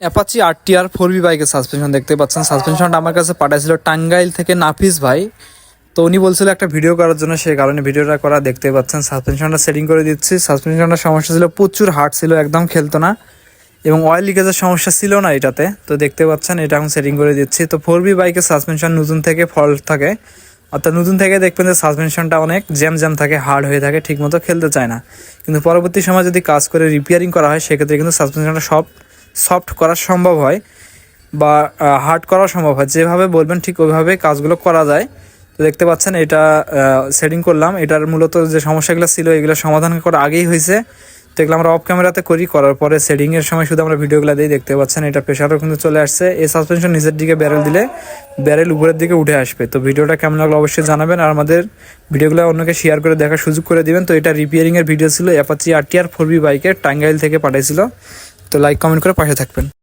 Apache RTR 4V বাইকের suspension দেখতে পাচ্ছেন। সাসপেনশনটা আমার কাছে পাঠাইছিল টাঙ্গাইল থেকে নাফিস ভাই। তো উনি বলছিল একটা ভিডিও করার জন্য, সেই কারণে ভিডিওটা করা দেখতে পাচ্ছেন। সাসপেনশনটা সেটিং করে দিচ্ছি। সাসপেনশনটার সমস্যা ছিল, প্রচুর হার্ড ছিল, একদম খেলতো না এবং অয়েল লিকেজের সমস্যা ছিল না এটাতে। তো দেখতে পাচ্ছেন এটা এখন সেটিং করে দিচ্ছি। তো 4V বাইকের সাসপেনশন নতুন থেকে ফল্ট থাকে, অর্থাৎ নতুন থেকে দেখবেন যে সাসপেনশনটা অনেক জ্যাম থাকে, হার্ড হয়ে থাকে, ঠিকমতো খেলতে চায় না। কিন্তু পরবর্তী সময় যদি কাজ করে রিপেয়ারিং করা হয় সেক্ষেত্রে কিন্তু সাসপেনশনটা সফট করা সম্ভব হয় বা হার্ড করা সম্ভব হয়। যেভাবে বলবেন ঠিক ওইভাবে কাজগুলো করা যায়। তো দেখতে পাচ্ছেন এটা সেটিং করলাম। এটার মূলত যে সমস্যাগুলো ছিল এগুলো সমাধান করা আগেই হয়েছে। তো এগুলো আমরা অফ ক্যামেরাতে করি, করার পরে সেটিংয়ের সময় শুধু আমরা ভিডিওগুলো দিয়ে দেখতে পাচ্ছেন এটা প্রেশারও কিন্তু চলে আসছে। এই সাসপেনশন নিচের দিকে ব্যারেল দিলে ব্যারেল উপরের দিকে উঠে আসবে। তো ভিডিওটা কেমন লাগলো অবশ্যই জানাবেন, আর আমাদের ভিডিওগুলো অন্যকে শেয়ার করে দেখার সুযোগ করে দিবেন। তো এটা রিপেয়ারিংয়ের ভিডিও ছিল, অ্যাপাচি আরটিআর 4V বাইকের, টাঙ্গাইল থেকে পাঠিয়েছিল। তো লাইক কমেন্ট করে পাশে থাকবেন।